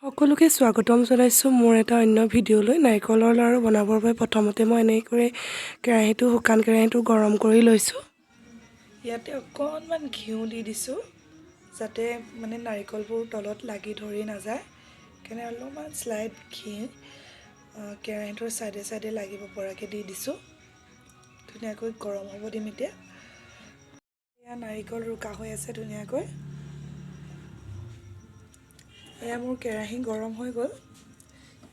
সকলোকে স্বাগতম জনাইছোঁ মোৰ এটা অন্য ভিডিঅ'লৈ। নাৰিকলৰ লাড়ু বনাবৰ বাবে প্ৰথমতে মই এনেকৈ শুকান কেৰাহীটো গৰম কৰি লৈছোঁ। ইয়াতে অকণমান ঘিউ দি দিছোঁ যাতে মানে নাৰিকলবোৰ তলত লাগি ধৰি নাযায়। সেইকাৰণে অলপমান স্লাইড ঘি কেৰাহীটোৰ চাইডে চাইডে লাগিব পৰাকৈ দি দিছোঁ। ধুনীয়াকৈ গৰম হ'ব দিম এতিয়া। এয়া নাৰিকল ৰুকা হৈ আছে ধুনীয়াকৈ। এয়া মোৰ কেৰাহী গৰম হৈ গ'ল।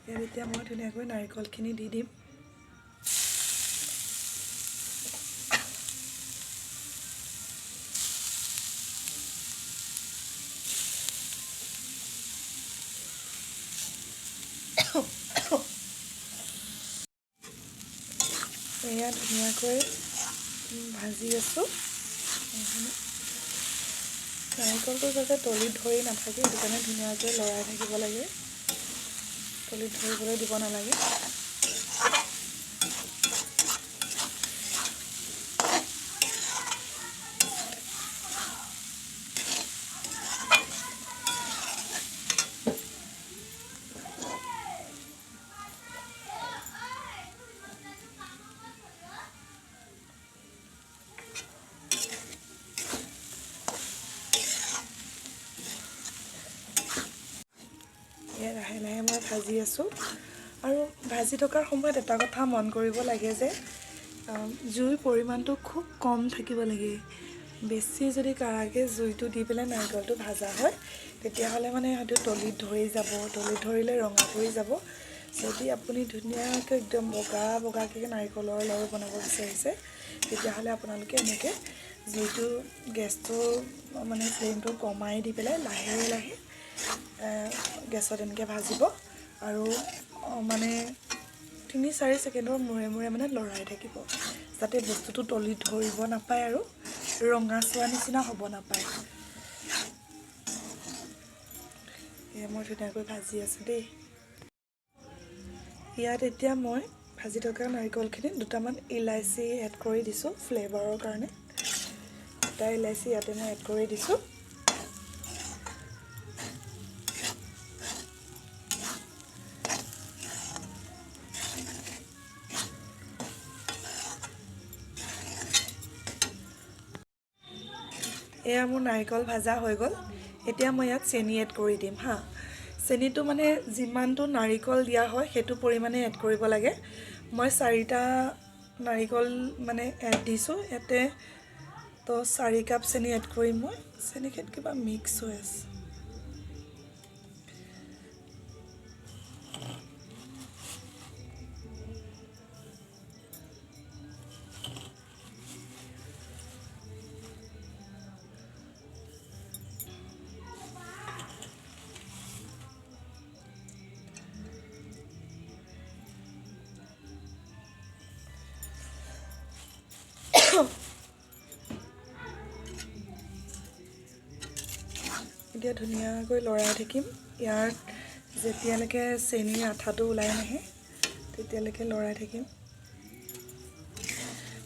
ইয়াত এতিয়া মই ধুনীয়াকৈ নাৰিকলখিনি দি দিম। এয়া ধুনীয়াকৈ ভাজি আছোঁ। নাৰিকলটো যাতে তলিত ধৰি নাথাকে সেইটো কাৰণে ধুনীয়াকৈ লৰাই থাকিব লাগে। তলিত ধৰিবলৈ দিব নালাগে। লাহে লাহে মই ভাজি আছোঁ। আৰু ভাজি থকাৰ সময়ত এটা কথা মন কৰিব লাগে যে জুইৰ পৰিমাণটো খুব কম থাকিব লাগে। বেছি যদি কাঢ়াকৈ জুইটো দি পেলাই নাৰিকলটো ভাজা হয় তেতিয়াহ'লে মানে হয়তো তলিত ধৰি যাব। তলিত ধৰিলে ৰঙা পৰি যাব। যদি আপুনি ধুনীয়াকৈ একদম বগা বগাকৈ নাৰিকলৰ লাড়ু বনাব বিচাৰিছে তেতিয়াহ'লে আপোনালোকে এনেকৈ জুইটো গেছটো মানে ফ্লেমটো কমাই দি পেলাই লাহে লাহে গেছত এনেকৈ ভাজিব। আৰু মানে ৩-৪ ছেকেণ্ডৰ মূৰে মূৰে মানে লৰাই থাকিব যাতে বস্তুটো তলিত ধৰিব নাপায় আৰু ৰঙাচোৱা নিচিনা হ'ব নাপায়। এয়া মই ধুনীয়াকৈ ভাজি আছোঁ দেই। ইয়াত এতিয়া মই ভাজি থকা নাৰিকলখিনিত দুটামান ইলাচি এড কৰি দিছোঁ ফ্লেভাৰৰ কাৰণে। দুটা ইলাচি ইয়াতে মই এড কৰি দিছোঁ। এয়া মোৰ নাৰিকল ভাজা হৈ গ'ল। এতিয়া মই ইয়াত চেনি এড কৰি দিম হা। চেনিটো মানে যিমানটো নাৰিকল দিয়া হয় সেইটো পৰিমাণে এড কৰিব লাগে। মই 4টা নাৰিকল মানে এড দিছোঁ ইয়াতে, তো 4 কাপ চেনি এড কৰিম মই। চেনিখিনি কিবা মিক্স হৈ আছে। এতিয়া ধুনীয়াকৈ লৰাই থাকিম। ইয়াত যেতিয়ালৈকে চেনিৰ আঠাটো ওলাই নাহে তেতিয়ালৈকে লৰাই থাকিম।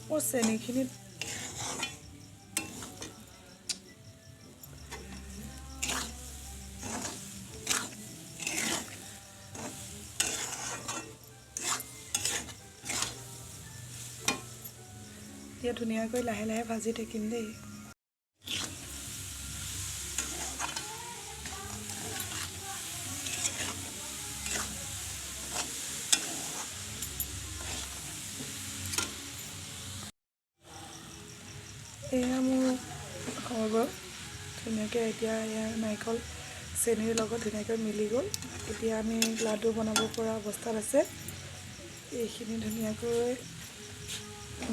মোৰ চেনিখিনিত এতিয়া ধুনীয়াকৈ লাহে লাহে ভাজি থাকিম দেই। এয়া মোৰ হৈ গ'ল ধুনীয়াকৈ। এতিয়া এয়া নাৰিকল চেনিৰ লগত ধুনীয়াকৈ মিলি গ'ল। এতিয়া আমি লাডু বনাব পৰা অৱস্থাত আছে। এইখিনি ধুনীয়াকৈ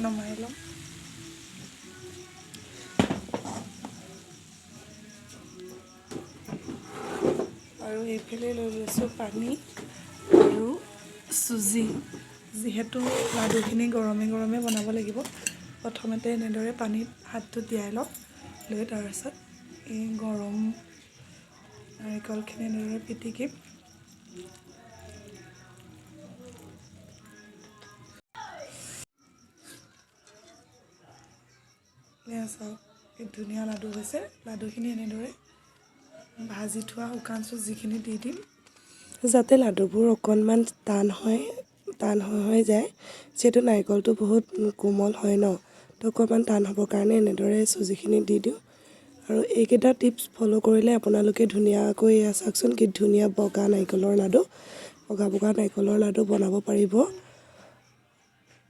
নমাই ল'ম। আৰু এইফালে লৈ লৈছোঁ পানী আৰু চুজি। যিহেতু লাডুখিনি গৰমে গৰমে বনাব লাগিব, প্ৰথমতে এনেদৰে পানীত হাতটো তিয়াই লওঁ। লৈ তাৰপিছত এই গৰম নাৰিকলখিনি এনেদৰে পিটিকিম। এয়া চাওক কি ধুনীয়া লাডু হৈছে। লাডুখিনি এনেদৰে ভাজি থোৱা শুকান চুজিখিনি দি দিম। যাতে লাডুবোৰ অকণমান টান হৈ যায়, যিহেতু নাৰিকলটো বহুত কোমল হয় ন, তো অকণমান টান হ'বৰ কাৰণে এনেদৰে চুজিখিনি দি দিওঁ। আৰু এইকেইটা টিপছ ফ'ল' কৰিলে আপোনালোকে ধুনীয়াকৈ এয়া চাওকচোন কি ধুনীয়া বগা নাৰিকলৰ লাডু, বগা নাৰিকলৰ লাডু বনাব পাৰিব।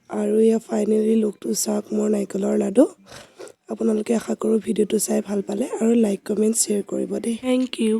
আৰু এয়া ফাইনেলি লুকটো চাওক মোৰ নাৰিকলৰ লাডু। আপোনালোকে আশা কৰোঁ ভিডিঅ'টো চাই ভাল পালে আৰু লাইক কমেণ্ট শ্বেয়াৰ কৰিব দেই। Thank U.